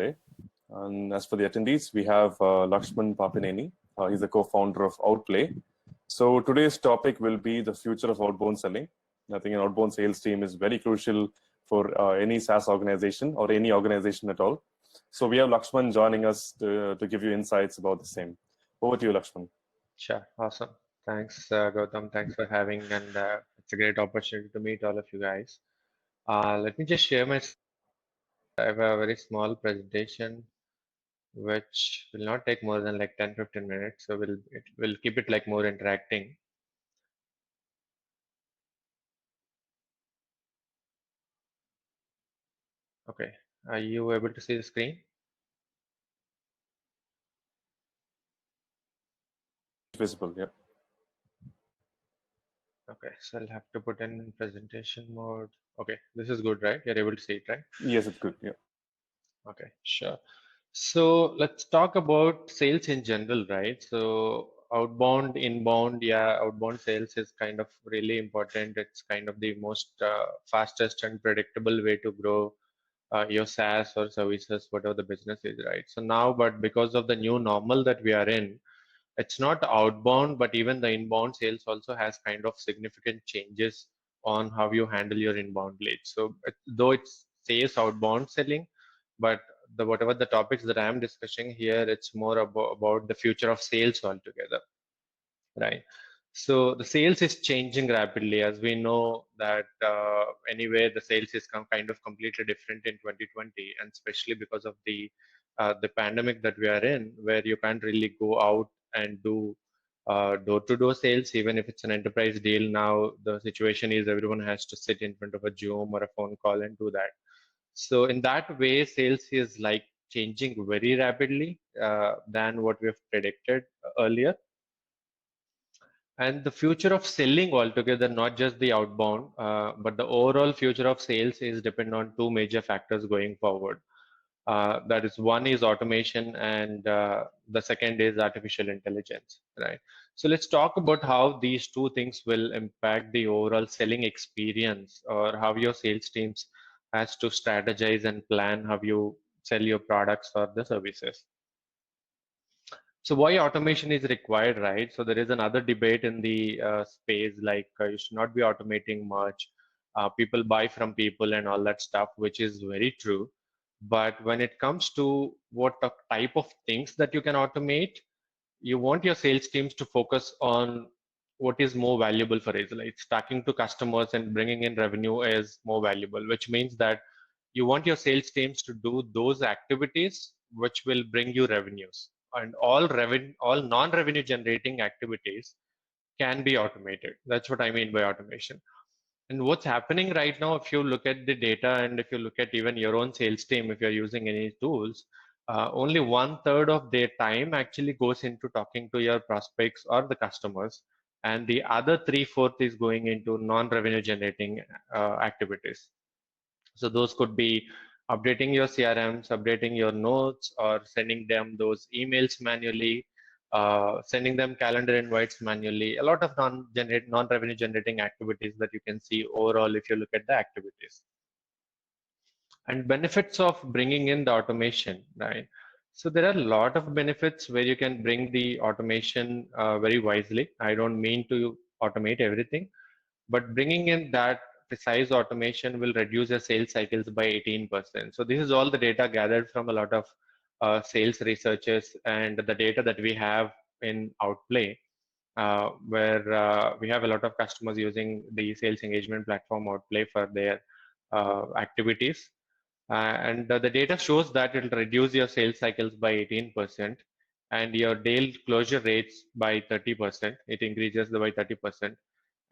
today. And as for the attendees, we have Laxman Papineni. He's the co-founder of Outplay. So today's topic will be the future of outbound selling. I think an outbound sales team is very crucial for any SaaS organization or any organization at all. So we have Laxman joining us to give you insights about the same. Over to you, Laxman. Sure, awesome. Thanks, Gautam. Thanks for having, and it's a great opportunity to meet all of you guys. Let me just share my. I have a very small presentation, which will not take more than like 10-15 minutes. So we'll keep it like more interacting. Okay, are you able to see the screen? Visible, yeah. Okay, so I'll have to put in presentation mode. Okay, this is good, right? You're able to see it, right? Yes, it's good, yeah. Okay, sure. So let's talk about sales in general, right? So outbound, inbound, yeah, outbound sales is kind of really important. It's kind of the most fastest and predictable way to grow your SaaS or services, whatever the business is, right? So now, but because of the new normal that we are in, it's not outbound, but even the inbound sales also has kind of significant changes on how you handle your inbound leads. So though it says outbound selling, but whatever the topics that I'm discussing here, it's more about the future of sales altogether, right? So the sales is changing rapidly, as we know that anyway the sales is kind of completely different in 2020, and especially because of the pandemic that we are in, where you can't really go out and do door-to-door sales, even if it's an enterprise deal. Now the situation is everyone has to sit in front of a Zoom or a phone call and do that. So in that way, sales is like changing very rapidly than what we have predicted earlier. And the future of selling altogether, not just the outbound, but the overall future of sales is dependent on two major factors going forward. That is, one is automation, and the second is artificial intelligence, right? So let's talk about how these two things will impact the overall selling experience, or how your sales teams has to strategize and plan how you sell your products or the services. So why automation is required, right? So there is another debate in the space, like you should not be automating much. People buy from people and all that stuff, which is very true. But when it comes to what type of things that you can automate, you want your sales teams to focus on what is more valuable for it. Like talking to customers and bringing in revenue is more valuable, which means that you want your sales teams to do those activities which will bring you revenues, and all non-revenue generating activities can be automated. That's what I mean by automation. And what's happening right now, if you look at the data and if you look at even your own sales team, if you're using any tools, only 1/3 of their time actually goes into talking to your prospects or the customers, and the other 3/4 is going into non-revenue generating activities. So those could be updating your CRMs, updating your notes, or sending them those emails manually, sending them calendar invites manually. A lot of non-revenue generating activities that you can see overall if you look at the activities. And benefits of bringing in the automation, right? So there are a lot of benefits where you can bring the automation very wisely. I don't mean to automate everything, but bringing in that precise automation will reduce your sales cycles by 18%. So this is all the data gathered from a lot of sales researchers and the data that we have in Outplay, where we have a lot of customers using the sales engagement platform Outplay for their activities. And the data shows that it will reduce your sales cycles by 18% and your deal closure rates by 30%. It increases by 30%.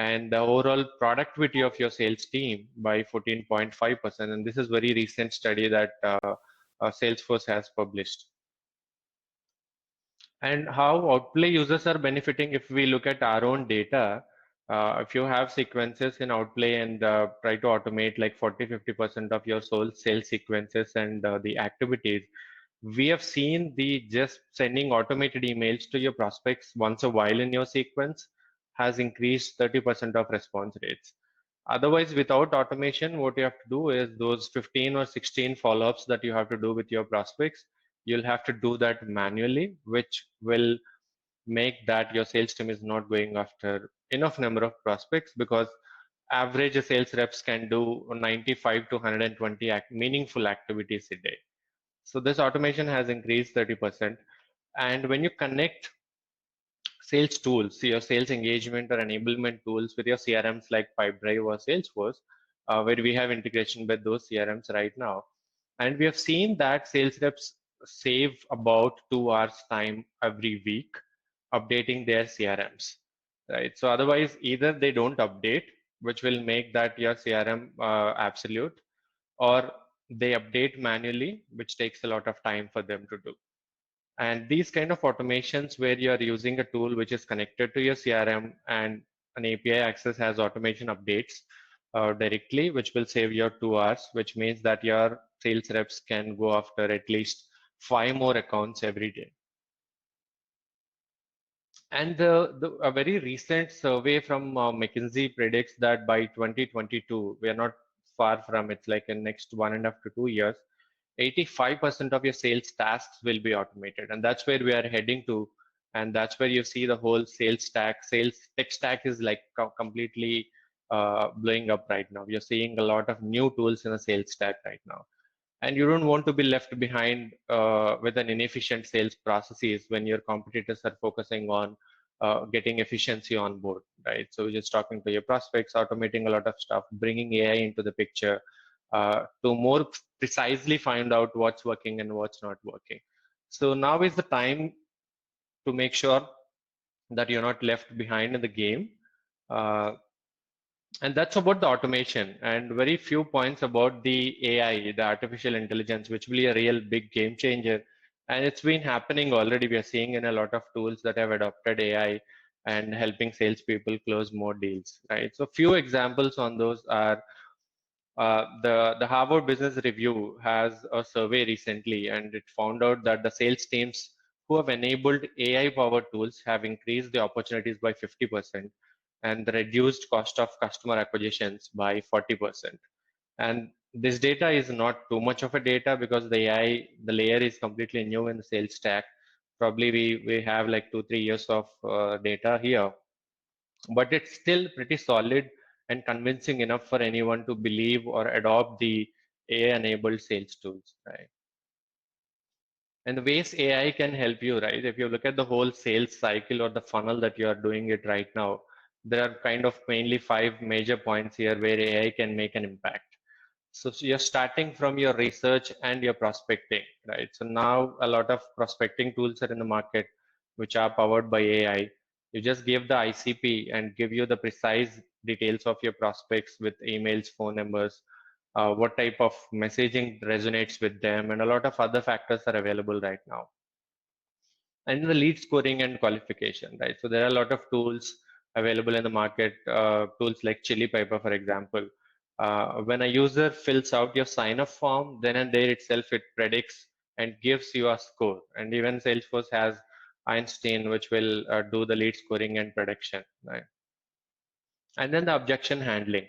And the overall productivity of your sales team by 14.5%. And this is very recent study that Salesforce has published. And how Outplay users are benefiting, if we look at our own data, if you have sequences in Outplay and try to automate like 40-50% of your sales sequences and the activities, we have seen the just sending automated emails to your prospects once a while in your sequence has increased 30% of response rates. Otherwise, without automation, what you have to do is those 15 or 16 follow-ups that you have to do with your prospects, you'll have to do that manually, which will make that your sales team is not going after enough number of prospects, because average sales reps can do 95 to 120 meaningful activities a day. So this automation has increased 30%. And when you connect sales tools, your sales engagement or enablement tools with your CRMs like Pipedrive or Salesforce, where we have integration with those CRMs right now. And we have seen that sales reps save about 2 hours time every week updating their CRMs, right? So otherwise, either they don't update, which will make that your CRM absolute, or they update manually, which takes a lot of time for them to do. And these kind of automations where you are using a tool which is connected to your CRM and an API access has automation updates directly, which will save your 2 hours, which means that your sales reps can go after at least 5 more accounts every day. And a very recent survey from McKinsey predicts that by 2022, we are not far from it's like in next 1.5 to 2 years, 85% of your sales tasks will be automated. And that's where we are heading to. And that's where you see the whole sales stack, sales tech stack is like completely blowing up right now. You're seeing a lot of new tools in the sales stack right now. And you don't want to be left behind with an inefficient sales processes when your competitors are focusing on getting efficiency on board, right? So just talking to your prospects, automating a lot of stuff, bringing AI into the picture to more precisely find out what's working and what's not working. So now is the time to make sure that you're not left behind in the game. And that's about the automation, and very few points about the AI, the artificial intelligence, which will be a real big game changer. And it's been happening already. We are seeing in a lot of tools that have adopted AI and helping salespeople close more deals, right? So few examples on those are the Harvard Business Review has a survey recently, and it found out that the sales teams who have enabled AI-powered tools have increased the opportunities by 50% and the reduced cost of customer acquisitions by 40%. And this data is not too much of a data because the AI, the layer is completely new in the sales stack. Probably we have like 2-3 years of data here, but it's still pretty solid and convincing enough for anyone to believe or adopt the AI-enabled sales tools, right? And the ways AI can help you, right? If you look at the whole sales cycle or the funnel that you are doing it right now, there are kind of mainly 5 major points here where AI can make an impact. So you're starting from your research and your prospecting, right? So now a lot of prospecting tools are in the market, which are powered by AI. You just give the ICP and give you the precise details of your prospects with emails, phone numbers, what type of messaging resonates with them, and a lot of other factors are available right now. And the lead scoring and qualification, right? So there are a lot of tools available in the market, tools like Chili Piper, for example. When a user fills out your sign-up form, then and there itself it predicts and gives you a score. And even Salesforce has Einstein, which will do the lead scoring and prediction, right? And then the objection handling.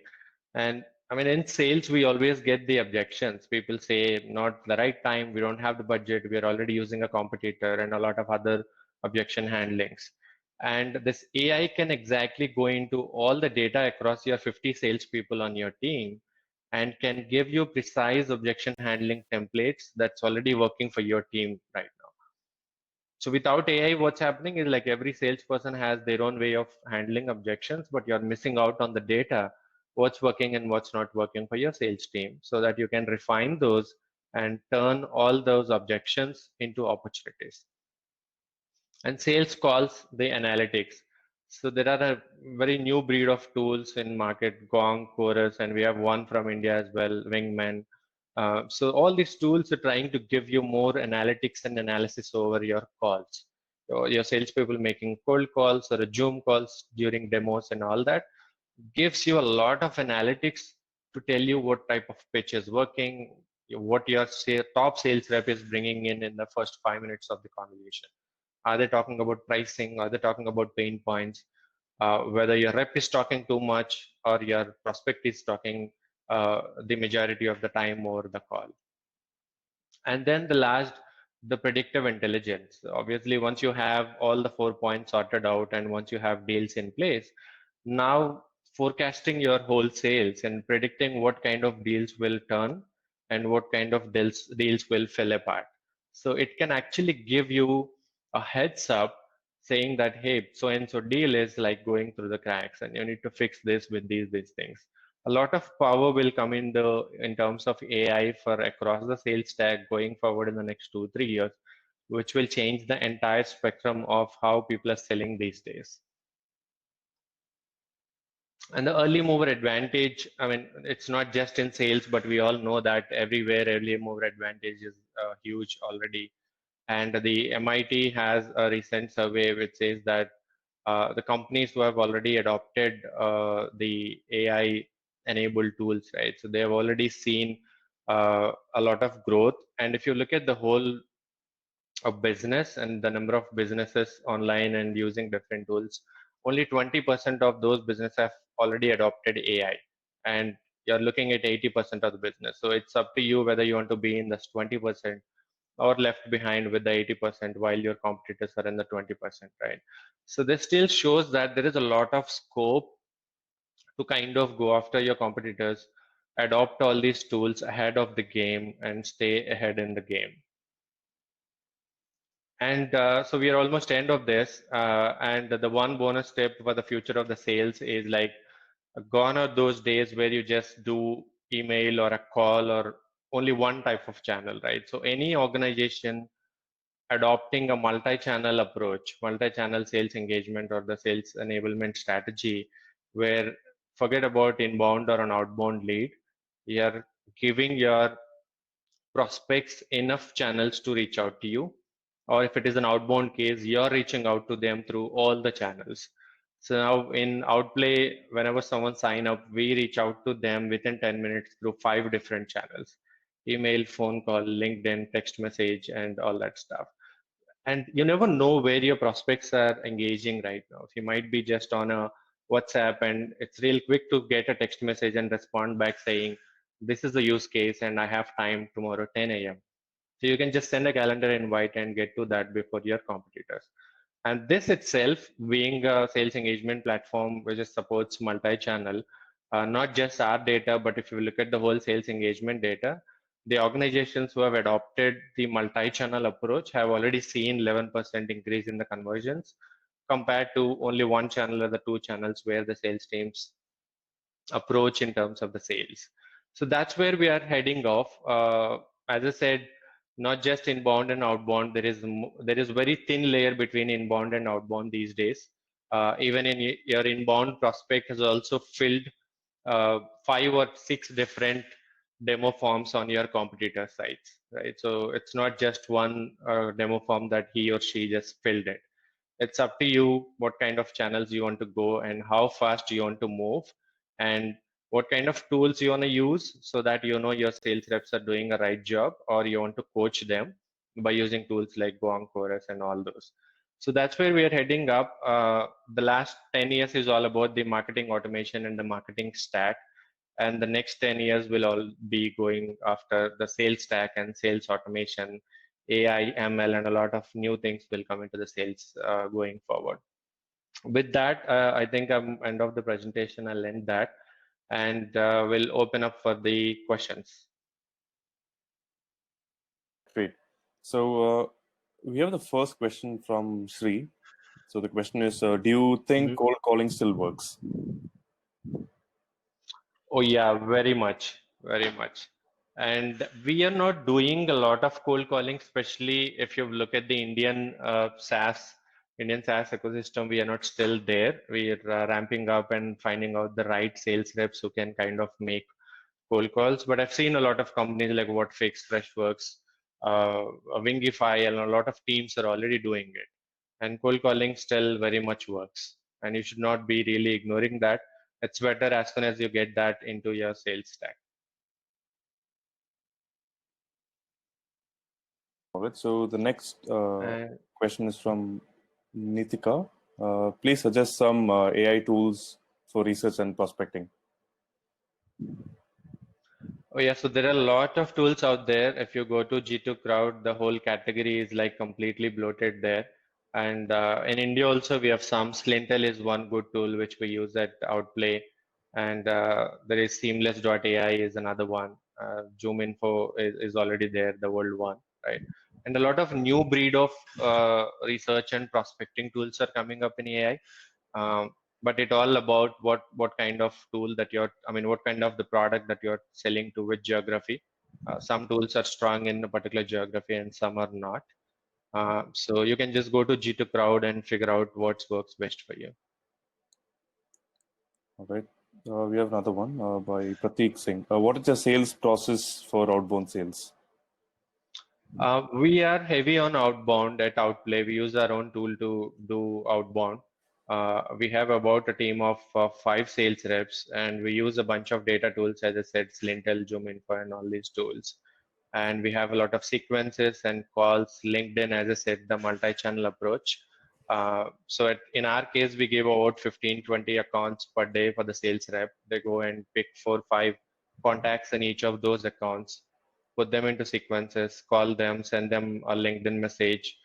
And I mean, in sales, we always get the objections. People say, not the right time, we don't have the budget, we are already using a competitor, and a lot of other objection handlings. And this AI can exactly go into all the data across your 50 salespeople on your team and can give you precise objection handling templates that's already working for your team right now. So without AI, what's happening is like every salesperson has their own way of handling objections, but you're missing out on the data, what's working and what's not working for your sales team, so that you can refine those and turn all those objections into opportunities. And sales calls the analytics. So there are a very new breed of tools in market, Gong, Chorus, and we have one from India as well, Wingman. So all these tools are trying to give you more analytics and analysis over your calls. So your salespeople making cold calls or Zoom calls during demos and all that gives you a lot of analytics to tell you what type of pitch is working, what your top sales rep is bringing in the first 5 minutes of the conversation. Are they talking about pricing? Are they talking about pain points? whether your rep is talking too much or your prospect is talking the majority of the time over the call. And then the last, the predictive intelligence. Obviously, once you have all the 4 points sorted out and once you have deals in place, now forecasting your whole sales and predicting what kind of deals will turn and what kind of deals will fall apart. So it can actually give you a heads up saying that, hey, so and so deal is like going through the cracks and you need to fix this with these things. A lot of power will come in terms of AI for across the sales stack going forward in the next 2 3 years, which will change the entire spectrum of how people are selling these days. And the early mover advantage, I mean, it's not just in sales, but we all know that everywhere early mover advantage is huge already. And the MIT has a recent survey which says that the companies who have already adopted the AI enabled tools, right? So they have already seen a lot of growth. And if you look at the whole of business and the number of businesses online and using different tools, only 20% of those businesses have already adopted AI. And you're looking at 80% of the business. So it's up to you whether you want to be in this 20% or left behind with the 80% while your competitors are in the 20%, right? So this still shows that there is a lot of scope to kind of go after your competitors, adopt all these tools ahead of the game and stay ahead in the game. And so we are almost end of this. And the one bonus tip for the future of the sales is like gone are those days where you just do email or a call or only one type of channel, right? So any organization adopting a multi-channel approach, multi-channel sales engagement or the sales enablement strategy, where forget about inbound or an outbound lead, you're giving your prospects enough channels to reach out to you. Or if it is an outbound case, you're reaching out to them through all the channels. So now in Outplay, whenever someone sign up, we reach out to them within 10 minutes through 5 different channels: email, phone call, LinkedIn, text message, and all that stuff. And you never know where your prospects are engaging right now. So you might be just on a WhatsApp and it's real quick to get a text message and respond back saying, this is the use case and I have time tomorrow 10 a.m. So you can just send a calendar invite and get to that before your competitors. And this itself, being a sales engagement platform which supports multi-channel, not just our data, but if you look at the whole sales engagement data, the organizations who have adopted the multi-channel approach have already seen 11% increase in the conversions compared to only one channel or the two channels where the sales teams approach in terms of the sales. So that's where we are heading off. As I said, not just inbound and outbound. There is very thin layer between inbound and outbound these days. Even in your inbound prospect has also filled 5 or 6 different demo forms on your competitor sites, right? So it's not just one demo form that he or she just filled it. It's up to you what kind of channels you want to go and how fast you want to move and what kind of tools you want to use so that you know your sales reps are doing a right job, or you want to coach them by using tools like Gong, Chorus, and all those. So that's where we are heading up. The last 10 years is all about the marketing automation and the marketing stack. And the next 10 years will all be going after the sales stack and sales automation, AI, ML, and a lot of new things will come into the sales going forward. With that, I think I'm end of the presentation. I'll end that and we'll open up for the questions. Great. So we have the first question from Sri. So the question is, do you think cold calling still works? Oh yeah, very much, very much. And we are not doing a lot of cold calling, especially if you look at the Indian SaaS ecosystem. We are not still there. We are ramping up and finding out the right sales reps who can kind of make cold calls. But I've seen a lot of companies like WhatFix, Freshworks, Wingify, and a lot of teams are already doing it. And cold calling still very much works. And you should not be really ignoring that. It's better as soon as you get that into your sales stack. All right. So the next question is from Nitika. Please suggest some AI tools for research and prospecting. Oh yeah, so there are a lot of tools out there. If you go to G2 Crowd, the whole category is like completely bloated there. And in India also, we have some. Slintel is one good tool which we use at Outplay. And there is Seamless.ai is another one. Zoom Info is already there, the world one, right? And a lot of new breed of research and prospecting tools are coming up in AI. But it all about what kind of tool that you're, I mean, what kind of the product that you're selling to which geography. Some tools are strong in a particular geography and some are not. So you can just go to G2 Crowd and figure out what works best for you. All right. We have another one by Prateek Singh. What is the sales process for outbound sales? We are heavy on outbound at Outplay. We use our own tool to do outbound. We have about a team of 5 sales reps, and we use a bunch of data tools, as I said, Slintel, Zoom Info, and all these tools. And we have a lot of sequences and calls. LinkedIn, as I said, the multi-channel approach. So in our case, we give about 15, 20 accounts per day for the sales rep. They go and pick 4, 5 contacts in each of those accounts, put them into sequences, call them, send them a LinkedIn message,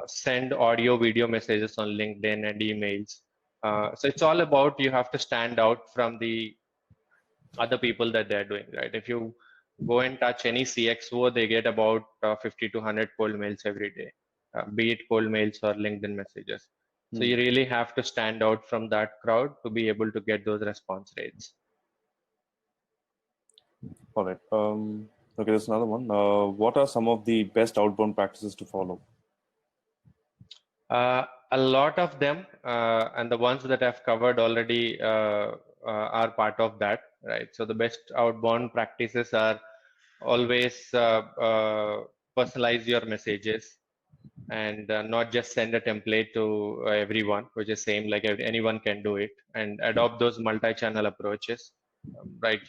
send audio, video messages on LinkedIn and emails. So it's all about you have to stand out from the other people that they're doing, right? If you go and touch any CXO, they get about 50 to 100 cold mails every day, be it cold mails or LinkedIn messages. So you really have to stand out from that crowd to be able to get those response rates. All right. Okay, there's another one. What are some of the best outbound practices to follow? A lot of them, and the ones that I've covered already are part of that, right? So the best outbound practices are always personalize your messages and not just send a template to everyone, which is same like anyone can do it, and adopt those multi-channel approaches. Right,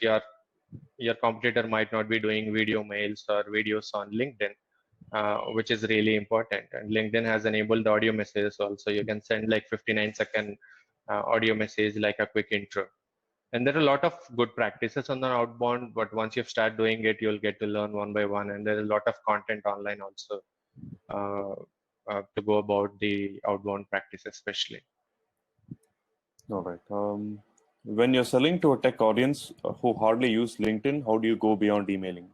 your competitor might not be doing video mails or videos on LinkedIn, which is really important. And LinkedIn has enabled audio messages also. You can send like 59-second audio message, like a quick intro. And there are a lot of good practices on the outbound, but once you start doing it, you'll get to learn one by one. And there's a lot of content online also to go about the outbound practice, especially. All right. When you're selling to a tech audience who hardly use LinkedIn, how do you go beyond emailing?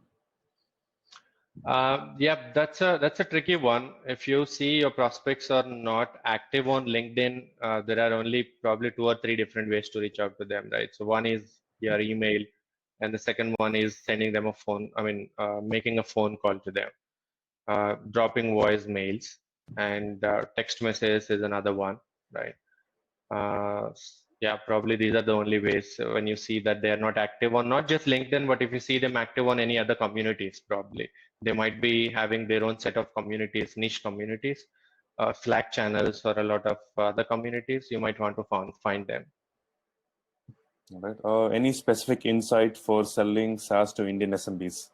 Yeah, that's a tricky one. If you see your prospects are not active on LinkedIn, there are only probably 2 or 3 different ways to reach out to them, right? So one is your email, and the second one is sending them a phone. I mean, making a phone call to them, dropping voice mails, and text messages is another one, right? Yeah, probably these are the only ways when you see that they are not active on not just LinkedIn, but if you see them active on any other communities, probably they might be having their own set of communities, niche communities, Slack channels, or a lot of other communities. You might want to find them. All right. Any specific insight for selling SaaS to Indian SMBs?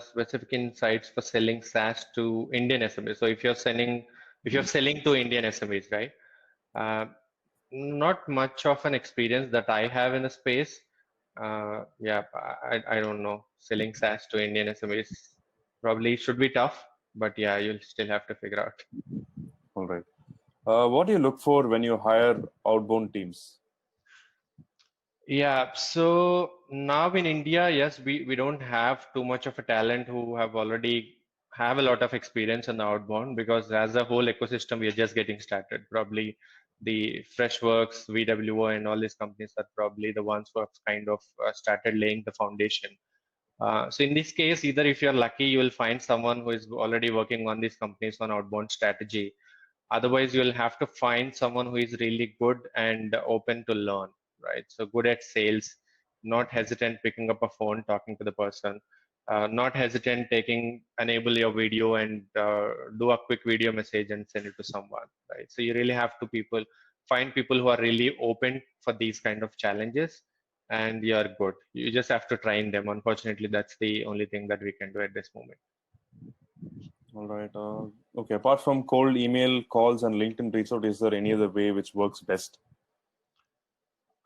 Specific insights for selling SaaS to Indian SMEs. So if you're selling to Indian SMEs, right? Uh, Not much of an experience that I have in the space. Yeah, I don't know. Selling SaaS to Indian SMEs probably should be tough, but yeah, you'll still have to figure out. All right. What do you look for when you hire outbound teams? Yeah, so now in India, yes, we don't have too much of a talent who have already have a lot of experience in the outbound, because as a whole ecosystem, we are just getting started. Probably the Freshworks, VWO, and all these companies are probably the ones who have kind of started laying the foundation. So in this case, either if you're lucky, you will find someone who is already working on these companies on outbound strategy. Otherwise, you'll have to find someone who is really good and open to learn, right? So good at sales, not hesitant picking up a phone, talking to the person, not hesitant enable your video and do a quick video message and send it to someone, right? So you really have to find people who are really open for these kind of challenges, and you are good. You just have to train them. Unfortunately, that's the only thing that we can do at this moment. All right. Okay. Apart from cold email, calls, and LinkedIn reach out, is there any other way which works best?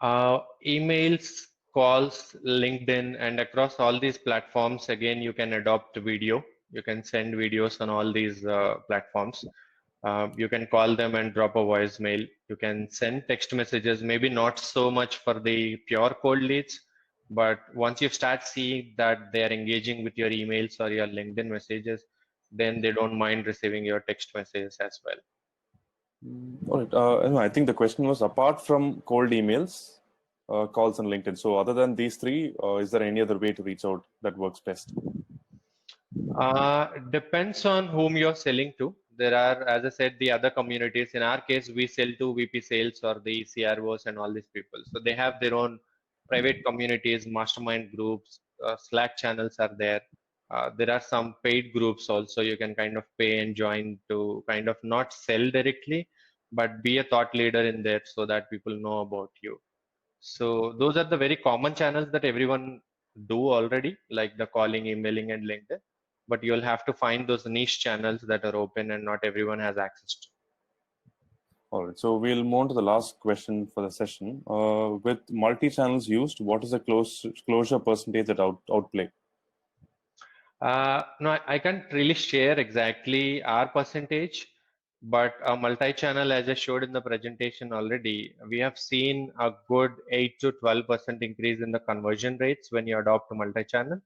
Emails, calls, LinkedIn, and across all these platforms, again, you can adopt video. You can send videos on all these platforms. You can call them and drop a voicemail. You can send text messages, maybe not so much for the pure cold leads, but once you start seeing that they are engaging with your emails or your LinkedIn messages, then they don't mind receiving your text messages as well. All right. No, I think the question was apart from cold emails, calls, and LinkedIn. So, other than these three, is there any other way to reach out that works best? Depends on whom you're selling to. There are, as I said, the other communities. In our case, we sell to VP sales or the CROs and all these people. So they have their own private communities, mastermind groups, Slack channels are there. There are some paid groups also. You can kind of pay and join to kind of not sell directly, but be a thought leader in there so that people know about you. So those are the very common channels that everyone do already, like the calling, emailing, and LinkedIn. But you'll have to find those niche channels that are open and not everyone has access to. All right. So, we'll move on to the last question for the session. With multi-channels used, what is the closure percentage at Outplay? No, I can't really share exactly our percentage, but a multi-channel, as I showed in the presentation already, we have seen a good 8 to 12% increase in the conversion rates when you adopt a multi-channel,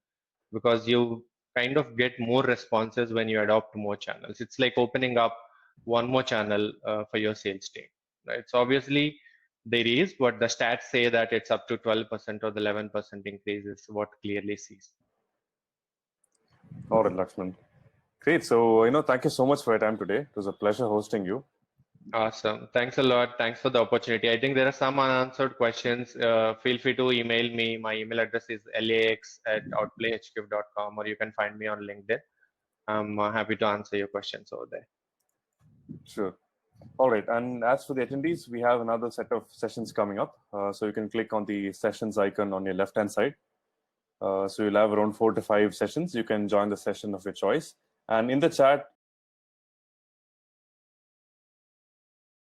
because you kind of get more responses when you adopt more channels. It's like opening up one more channel for your sales team, right? So obviously there is, but the stats say that it's up to 12% or the 11% increase is what clearly sees. All right, Laxman. Great. So, thank you so much for your time today. It was a pleasure hosting you. Awesome. Thanks a lot. Thanks for the opportunity. I think there are some unanswered questions. Feel free to email me. My email address is lax@outplayhq.com, or you can find me on LinkedIn. I'm happy to answer your questions over there. Sure. All right. And as for the attendees, we have another set of sessions coming up. So you can click on the sessions icon on your left-hand side. So you'll have around 4 to 5 sessions. You can join the session of your choice. And in the chat,